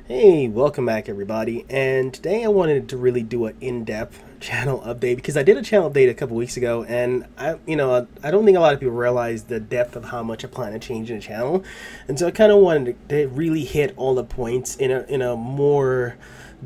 Hey, welcome back everybody, and today I wanted to really do an in-depth channel update because I did a channel update a couple weeks ago, and I don't think a lot of people realize the depth of how much I plan to change in the channel, and so I kind of wanted to really hit all the points in a more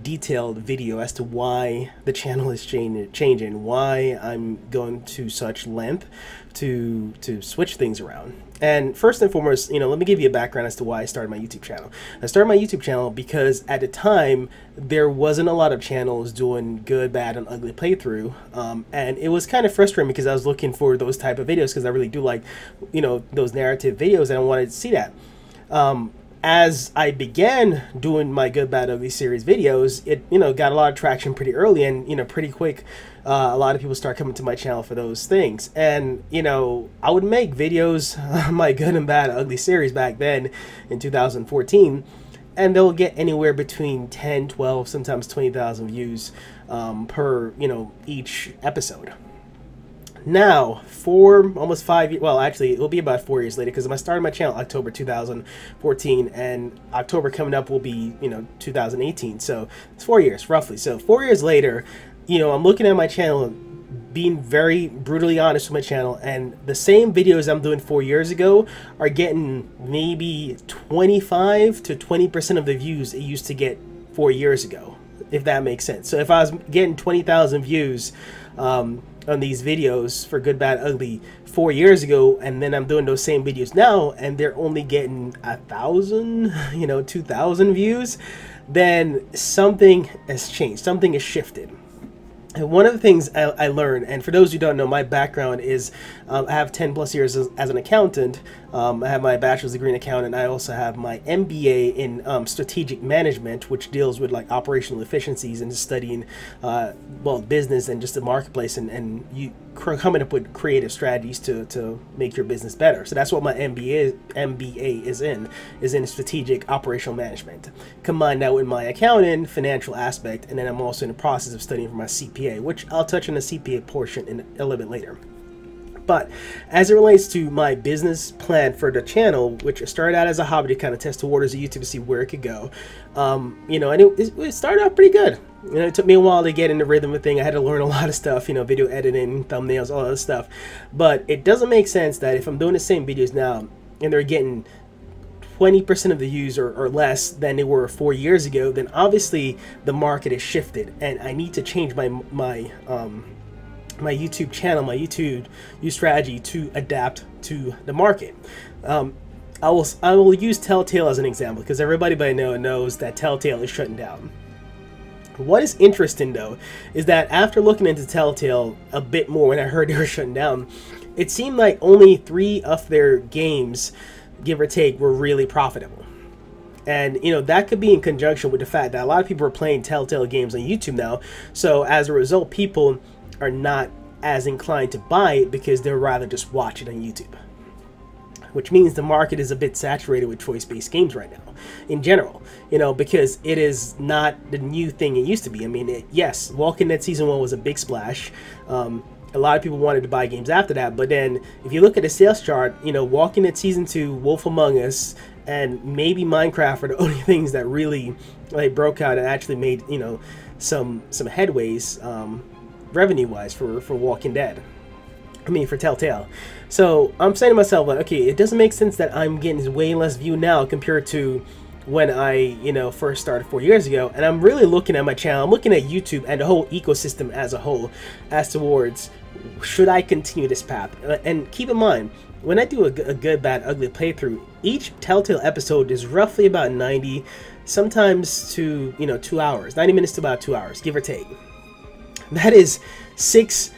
detailed video as to why the channel is changing, why I'm going to such length to switch things around. And first and foremost, let me give you a background as to why I started my YouTube channel. I started my YouTube channel because at the time there wasn't a lot of channels doing good, bad, and ugly playthrough, and it was kind of frustrating because I was looking for those type of videos because I really do like, those narrative videos, and I wanted to see that. As I began doing my good, bad, ugly series videos, it got a lot of traction pretty early, and pretty quick. A lot of people start coming to my channel for those things, and I would make videos on my good and bad ugly series back then in 2014, and they'll get anywhere between 10, 12, sometimes 20,000 views per each episode. Now, almost 5 years, well, actually, it'll be about 4 years later because I started my channel October 2014, and October coming up will be, 2018. So it's 4 years, roughly. So 4 years later, I'm looking at my channel, being very brutally honest with my channel, and the same videos I'm doing 4 years ago are getting maybe 25 to 20% of the views it used to get 4 years ago, if that makes sense. So if I was getting 20,000 views, on these videos for good, bad, ugly 4 years ago, and then I'm doing those same videos now and they're only getting 1,000, 2,000 views, then something has changed, something has shifted. And one of the things I learned, and for those who don't know, my background is I have 10 plus years as an accountant. I have my bachelor's degree in accounting. I also have my MBA in strategic management, which deals with like operational efficiencies and studying business and just the marketplace, and you coming up with creative strategies to make your business better. So that's what my MBA is in strategic operational management. Combine that with my accounting financial aspect, and then I'm also in the process of studying for my CPA, which I'll touch on the CPA portion in a little bit later. But as it relates to my business plan for the channel, which started out as a hobby to kind of test the waters of YouTube to see where it could go, and it started out pretty good. It took me a while to get in the rhythm of the thing. I had to learn a lot of stuff, video editing, thumbnails, all that stuff. But it doesn't make sense that if I'm doing the same videos now and they're getting 20% of the views or less than they were 4 years ago, then obviously the market has shifted, and I need to change my YouTube channel, my YouTube strategy to adapt to the market. I will use Telltale as an example because everybody by now knows that Telltale is shutting down. What is interesting though is that after looking into Telltale a bit more when I heard they were shutting down, it seemed like only 3 of their games, give or take, were really profitable. And that could be in conjunction with the fact that a lot of people are playing Telltale games on YouTube now, so as a result people are not as inclined to buy it because they'd rather just watch it on YouTube, which means the market is a bit saturated with choice-based games right now in general, because it is not the new thing it used to be. I mean, yes, Walking Dead Season 1 was a big splash. A lot of people wanted to buy games after that, but then if you look at the sales chart, Walking Dead Season 2, Wolf Among Us, and maybe Minecraft are the only things that really broke out and actually made some headways revenue-wise for Walking Dead. For Telltale. So I'm saying to myself, like, okay, it doesn't make sense that I'm getting way less view now compared to when I, first started 4 years ago. And I'm really looking at my channel, I'm looking at YouTube and the whole ecosystem as a whole, as towards, should I continue this path? And keep in mind, when I do a good, bad, ugly playthrough, each Telltale episode is roughly about 90, sometimes to, 2 hours, 90 minutes to about 2 hours, give or take. That is 6+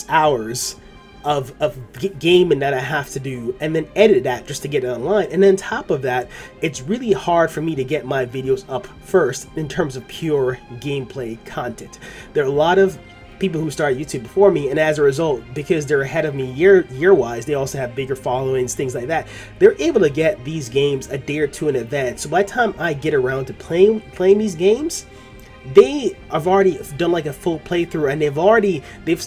hours of gaming that I have to do, and then edit that just to get it online. And then on top of that, it's really hard for me to get my videos up first in terms of pure gameplay content. There are a lot of people who started YouTube before me, and as a result, because they're ahead of me year-wise, they also have bigger followings, things like that. They're able to get these games a day or two in advance. So by the time I get around to playing these games, they have already done like a full playthrough, and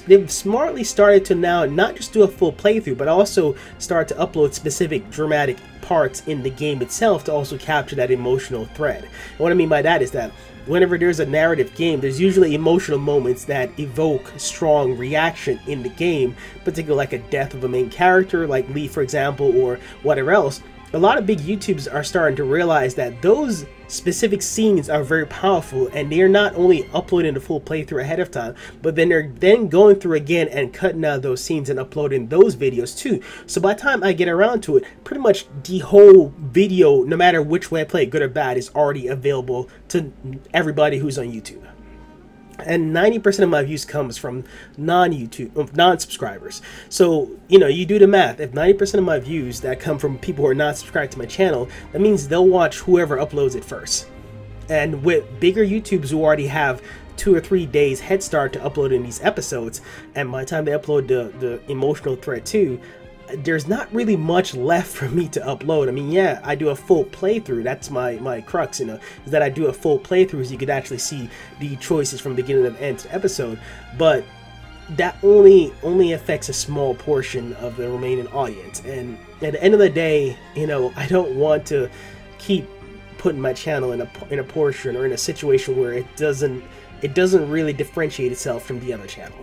they've smartly started to now not just do a full playthrough, but also start to upload specific dramatic parts in the game itself to also capture that emotional thread. And what I mean by that is that whenever there's a narrative game, there's usually emotional moments that evoke strong reaction in the game, particularly like a death of a main character, like Lee, for example, or whatever else. A lot of big YouTubers are starting to realize that those specific scenes are very powerful, and they're not only uploading the full playthrough ahead of time, but then they're going through again and cutting out those scenes and uploading those videos too. So by the time I get around to it, pretty much the whole video, no matter which way I play it, good or bad, is already available to everybody who's on YouTube. And 90% of my views comes from non-subscribers. So, you know, you do the math. If 90% of my views that come from people who are not subscribed to my channel, that means they'll watch whoever uploads it first. And with bigger YouTubers who already have 2 or 3 days head start to uploading these episodes, and by the time they upload the emotional thread too, there's not really much left for me to upload. I mean, yeah, I do a full playthrough. That's my crux, you know, is that I do a full playthrough so you could actually see the choices from beginning to end to episode. But that only affects a small portion of the remaining audience. And at the end of the day, you know, I don't want to keep putting my channel in a portion or in a situation where it doesn't really differentiate itself from the other channel.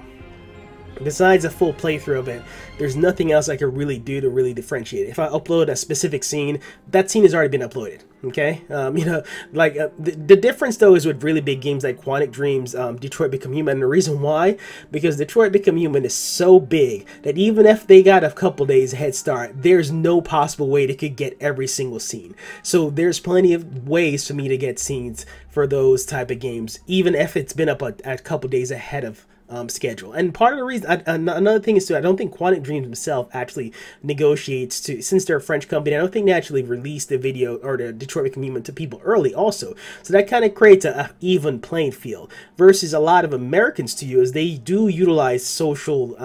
Besides a full playthrough of it, there's nothing else I could really do to really differentiate it. If I upload a specific scene, that scene has already been uploaded, okay? You know, like the difference though is with really big games like Quantic Dream's Detroit Become Human. And the reason why, because Detroit Become Human is so big that even if they got a couple days head start, there's no possible way they could get every single scene. So there's plenty of ways for me to get scenes for those type of games, even if it's been up a couple days ahead of schedule. And part of the reason, another thing is too, I don't think Quantic Dream himself actually negotiates to, since they're a French company, I don't think they actually released the video or the Detroit Become Human to people early also. So that kind of creates a even playing field versus a lot of American studios. They do utilize social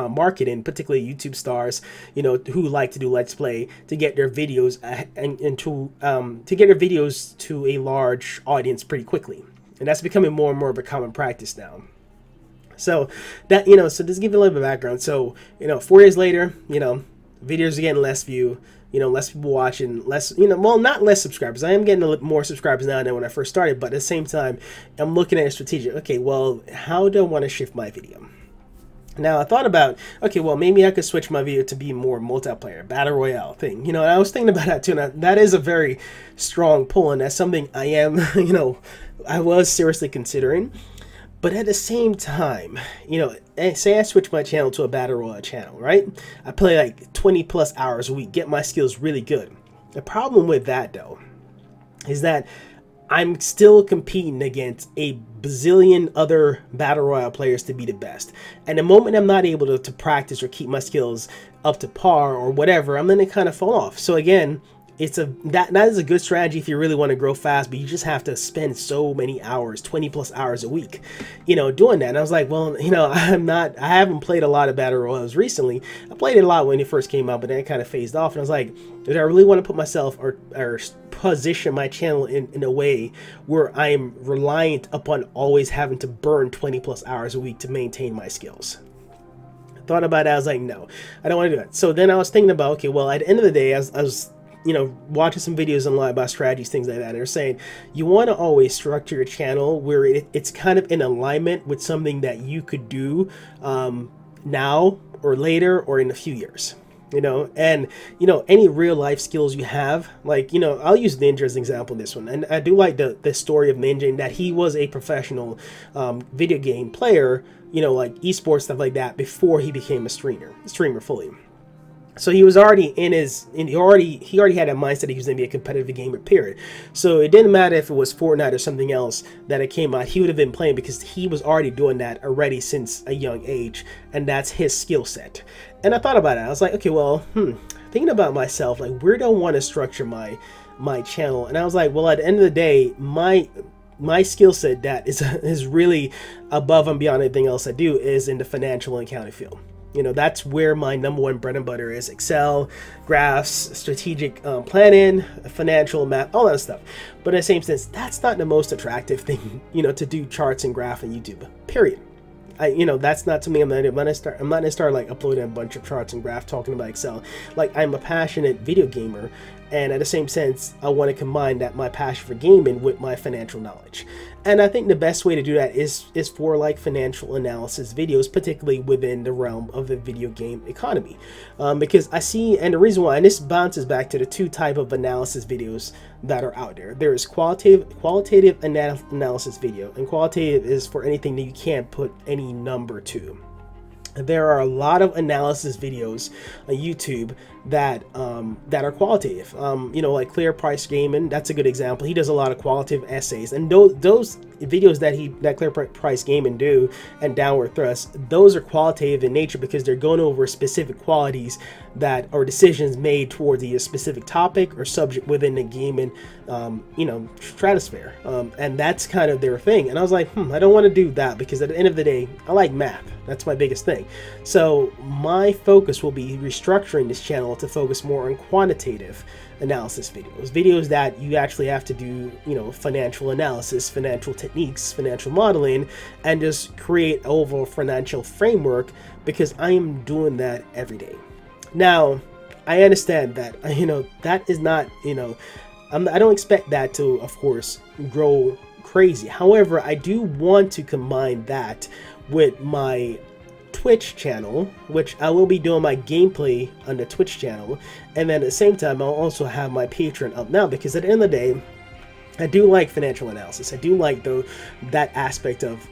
marketing, particularly YouTube stars, you know, who like to do Let's Play to get their videos to get their videos to a large audience pretty quickly. And that's becoming more and more of a common practice now. So that, you know, so just give you a little bit of background. So, you know, 4 years later, you know, videos are getting less view, you know, less people watching, less, you know, well, not less subscribers. I am getting a little more subscribers now than when I first started, but at the same time, I'm looking at a strategic, okay, well, how do I want to shift my video? Now I thought about, okay, well, maybe I could switch my video to be more multiplayer, battle royale thing, you know, and I was thinking about that too, and that is a very strong pull, and that's something I am, you know, I was seriously considering. But at the same time, you know, say I switch my channel to a battle royale channel, right? I play like 20+ hours a week, get my skills really good. The problem with that though is that I'm still competing against a bazillion other battle royale players to be the best. And the moment I'm not able to practice or keep my skills up to par or whatever, I'm gonna kind of fall off. So again, that is a good strategy if you really want to grow fast, but you just have to spend so many hours, 20+ hours a week, you know, doing that. And I was like, well, you know, I haven't played a lot of battle royals recently. I played it a lot when it first came out, but then it kind of phased off. And I was like, do I really want to put myself or position my channel in a way where I am reliant upon always having to burn 20+ hours a week to maintain my skills? Thought about it, I was like, no, I don't want to do that. So then I was thinking about, okay, well, at the end of the day, I was you know, watching some videos online about strategies, things like that, and they're saying you want to always structure your channel where it's kind of in alignment with something that you could do now or later or in a few years, you know. And you know, any real life skills you have, like, you know, I'll use Ninja as an example in this one, and I do like the story of Ninja in that he was a professional video game player, you know, like esports, stuff like that, before he became a streamer fully. So he was already he already had that mindset that he was going to be a competitive gamer, period. So it didn't matter if it was Fortnite or something else that it came out, he would have been playing because he was already doing that already since a young age, and that's his skill set. And I thought about it. I was like, okay, well, thinking about myself, like, where do I want to structure my channel? And I was like, well, at the end of the day, my skill set that is really above and beyond anything else I do is in the financial and accounting field. You know, that's where my number one bread and butter is: Excel, graphs, strategic planning, financial math, all that stuff. But in the same sense, that's not the most attractive thing, you know, to do charts and graph on YouTube, period. You know, that's not to me. I'm not gonna start like uploading a bunch of charts and graphs talking about Excel. Like, I'm a passionate video gamer, and at the same sense, I want to combine that, my passion for gaming, with my financial knowledge. And I think the best way to do that is for like financial analysis videos, particularly within the realm of the video game economy, because I see, and the reason why, and this bounces back to the two type of analysis videos that are out there. There is qualitative analysis video, and qualitative is for anything that you can't put any number to. There are a lot of analysis videos on YouTube that are qualitative. You know, like Clear Price Gaming, that's a good example. He does a lot of qualitative essays, and those videos that Clear Price Gaming do, and Downward Thrust, those are qualitative in nature because they're going over specific qualities that or decisions made towards a specific topic or subject within the gaming you know, stratosphere, and that's kind of their thing. And I was like, I don't want to do that, because at the end of the day, I like math. That's my biggest thing. So my focus will be restructuring this channel to focus more on quantitative analysis videos that you actually have to do, you know, financial analysis, financial techniques, financial modeling, and just create overall financial framework, because I am doing that every day. Now, I understand that, you know, that is not, you know, I don't expect that to, of course, grow crazy. However, I do want to combine that with my Twitch channel, which I will be doing my gameplay on the Twitch channel, and then at the same time I'll also have my Patreon up now, because at the end of the day, I do like financial analysis. I do like that aspect of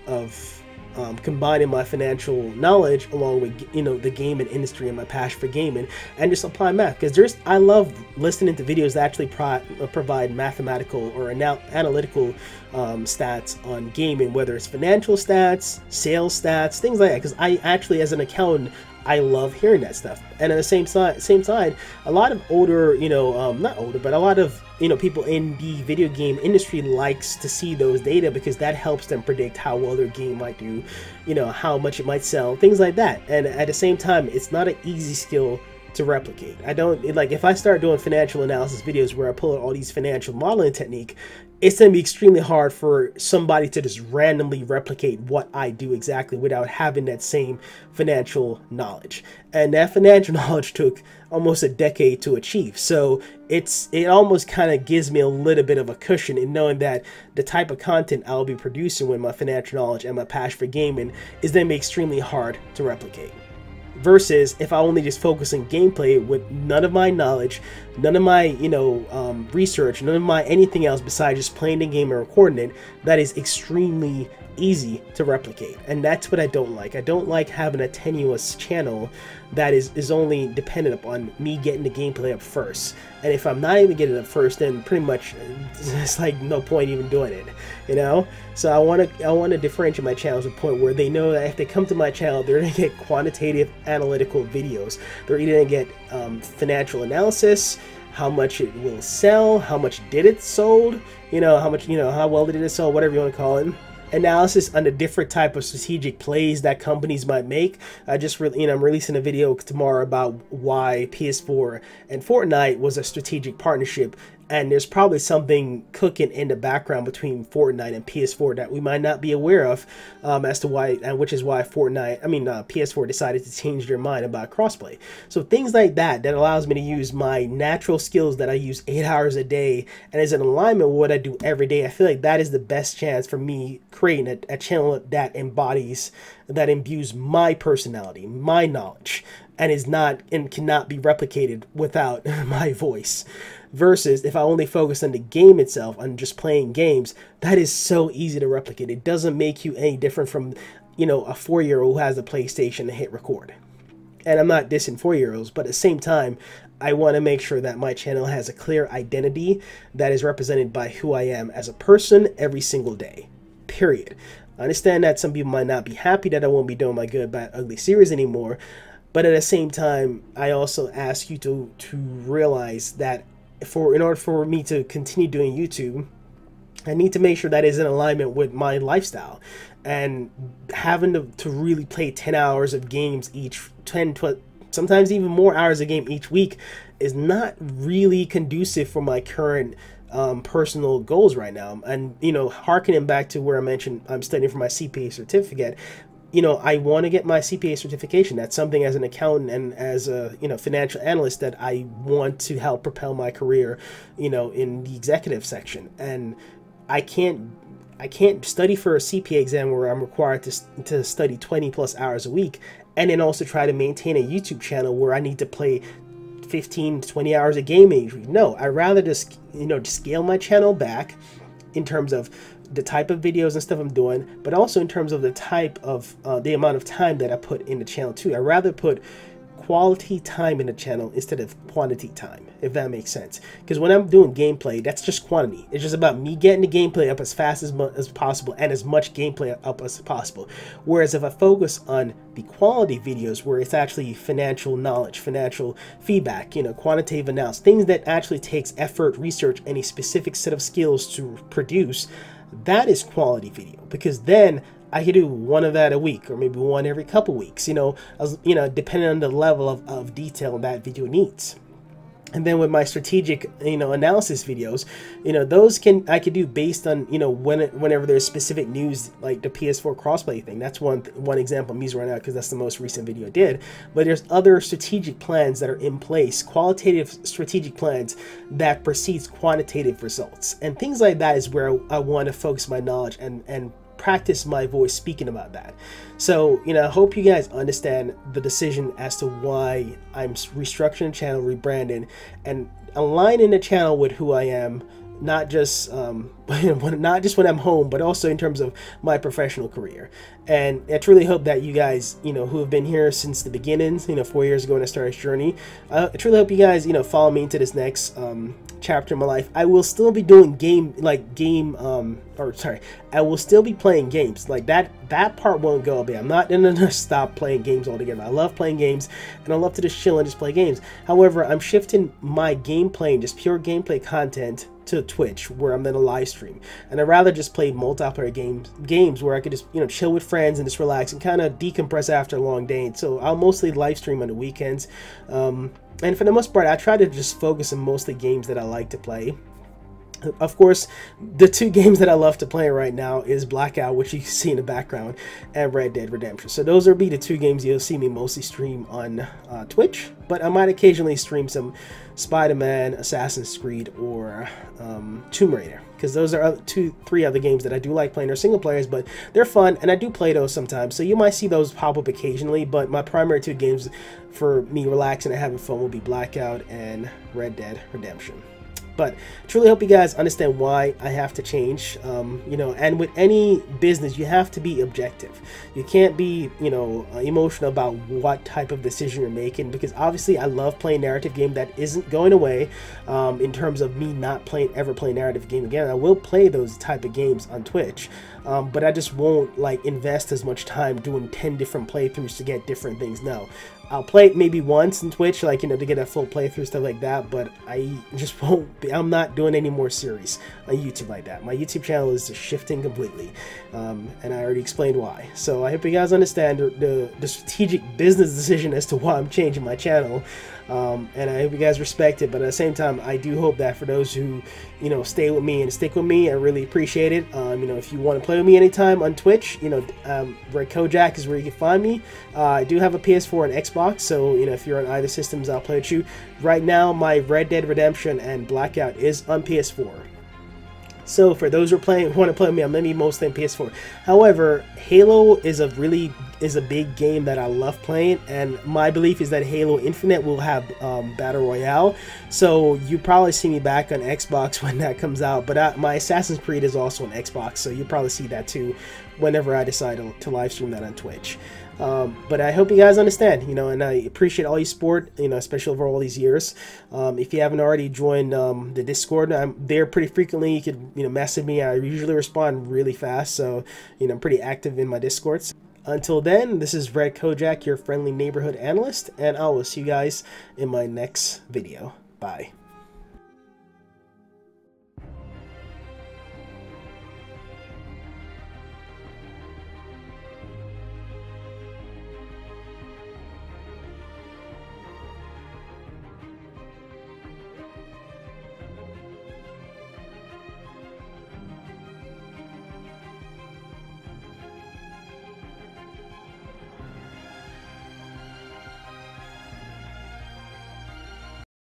combining my financial knowledge along with, you know, the gaming industry and my passion for gaming, and just apply math, because I love listening to videos that actually provide mathematical or analytical stats on gaming, whether it's financial stats, sales stats, things like that, because I actually, as an accountant, I love hearing that stuff. And at the same side, a lot of older, you know, not older, but a lot of, you know, people in the video game industry likes to see those data, because that helps them predict how well their game might do, you know, how much it might sell, things like that. And at the same time, it's not an easy skill to replicate. I don't like, if I start doing financial analysis videos where I pull out all these financial modeling technique, it's going to be extremely hard for somebody to just randomly replicate what I do exactly without having that same financial knowledge. And that financial knowledge took almost a decade to achieve. So it almost kind of gives me a little bit of a cushion in knowing that the type of content I'll be producing with my financial knowledge and my passion for gaming is going to be extremely hard to replicate. Versus if I only just focus on gameplay with none of my knowledge, none of my, you know, research, none of my anything else besides just playing the game and recording it, that is extremely easy to replicate. And that's what I don't like. I don't like having a tenuous channel that is only dependent upon me getting the gameplay up first. And if I'm not even getting it up first, then pretty much it's like no point even doing it, you know? So I want to differentiate my channel to a point where they know that if they come to my channel, they're going to get quantitative analytical videos. They're either going to get financial analysis, how much it will sell, how much did it sold, you know, how much, you know, how well did it sell, whatever you want to call it. Analysis on the different type of strategic plays that companies might make. I just really, you know, I'm releasing a video tomorrow about why PS4 and Fortnite was a strategic partnership, and there's probably something cooking in the background between Fortnite and PS4 that we might not be aware of, as to why, and which is why PS4 decided to change their mind about crossplay. So things like that allows me to use my natural skills that I use 8 hours a day and is in alignment with what I do every day. I feel like that is the best chance for me creating a channel that embodies, that imbues my personality, my knowledge, and is not and cannot be replicated without my voice. Versus if I only focus on the game itself, on just playing games, that is so easy to replicate. It doesn't make you any different from, you know, a 4-year-old who has a PlayStation and hit record. And I'm not dissing 4-year-olds, but at the same time, I want to make sure that my channel has a clear identity that is represented by who I am as a person every single day. Period. I understand that some people might not be happy that I won't be doing my Good, Bad, Ugly series anymore, but at the same time, I also ask you to realize that in order for me to continue doing YouTube, I need to make sure that is in alignment with my lifestyle. And having to really play 10 hours of games each, 10, 12, sometimes even more hours a game each week is not really conducive for my current personal goals right now. And, you know, harkening back to where I mentioned I'm studying for my CPA certificate, you know, I want to get my CPA certification. That's something as an accountant and as a, you know, financial analyst that I want to help propel my career, you know, in the executive section. And I can't study for a CPA exam where I'm required to study 20 plus hours a week and then also try to maintain a YouTube channel where I need to play 15 to 20 hours a game each week. No, I'd rather just, you know, just scale my channel back in terms of the type of videos and stuff I'm doing, but also in terms of the type of the amount of time that I put in the channel too. I'd rather put quality time in the channel instead of quantity time, if that makes sense. Because when I'm doing gameplay, that's just quantity. It's just about me getting the gameplay up as fast as possible and as much gameplay up as possible. Whereas if I focus on the quality videos where it's actually financial knowledge, financial feedback, you know, quantitative analysis, things that actually takes effort, research, any specific set of skills to produce, that is quality video. Because then I could do one of that a week, or maybe one every couple weeks, you know, depending on the level of detail that video needs. And then with my strategic, you know, analysis videos, you know, those I could do based on, you know, whenever there's specific news, like the PS4 crossplay thing. That's one example I'm using right now because that's the most recent video I did. But there's other strategic plans that are in place, qualitative strategic plans that precedes quantitative results. And things like that is where I want to focus my knowledge and practice my voice speaking about that. So, you know, I hope you guys understand the decision as to why I'm restructuring the channel, rebranding, and aligning the channel with who I am, not just not just when I'm home, but also in terms of my professional career. And I truly hope that you guys, you know, who have been here since the beginnings, you know, 4 years ago when I started this journey, I truly hope you guys, you know, follow me into this next chapter in my life. I will still be doing I will still be playing games. Like that part won't go away. I'm not gonna stop playing games altogether. I love playing games and I love to just chill and just play games. However, I'm shifting my gameplay and just pure gameplay content to Twitch, where I'm in a live stream, and I'd rather just play multiplayer games where I could just, you know, chill with friends and just relax and kind of decompress after a long day. And so I'll mostly live stream on the weekends, and for the most part I try to just focus on mostly games that I like to play. Of course, the two games that I love to play right now is Blackout, which you can see in the background, and Red Dead Redemption. So those will be the two games you'll see me mostly stream on Twitch, but I might occasionally stream some Spider-Man, Assassin's Creed, or Tomb Raider, because those are three other games that I do like playing. They're single players, but they're fun, and I do play those sometimes. So you might see those pop up occasionally, but my primary two games for me relaxing and having fun will be Blackout and Red Dead Redemption. But truly hope you guys understand why I have to change, you know, and with any business, you have to be objective. You can't be, you know, emotional about what type of decision you're making, because obviously I love playing narrative game. That isn't going away in terms of me not ever playing narrative game again. I will play those type of games on Twitch, but I just won't like invest as much time doing 10 different playthroughs to get different things. No. I'll play it maybe once in Twitch, like, you know, to get a full playthrough, stuff like that, but I just won't be, I'm not doing any more series on YouTube like that. My YouTube channel is just shifting completely, and I already explained why. So I hope you guys understand the strategic business decision as to why I'm changing my channel, and I hope you guys respect it. But at the same time, I do hope that for those who, you know, stay with me and stick with me, I really appreciate it. You know, if you want to play with me anytime on Twitch, you know, KoJacK is where you can find me. I do have a PS4 and Xbox, so, you know, if you're on either systems, I'll play with you. Right now, my Red Dead Redemption and Blackout is on PS4. So for those who want to play with me, I'm going to be mostly on PS4. However, Halo is a big game that I love playing, and my belief is that Halo Infinite will have Battle Royale. So you probably see me back on Xbox when that comes out. But my Assassin's Creed is also on Xbox, so you'll probably see that too whenever I decide to live stream that on Twitch. But I hope you guys understand, you know, and I appreciate all your support, you know, especially over all these years. If you haven't already joined the Discord, I'm there pretty frequently. You could, you know, message me. I usually respond really fast, so, you know, I'm pretty active in my Discords. Until then, this is KoJacK, your friendly neighborhood analyst, and I will see you guys in my next video. Bye.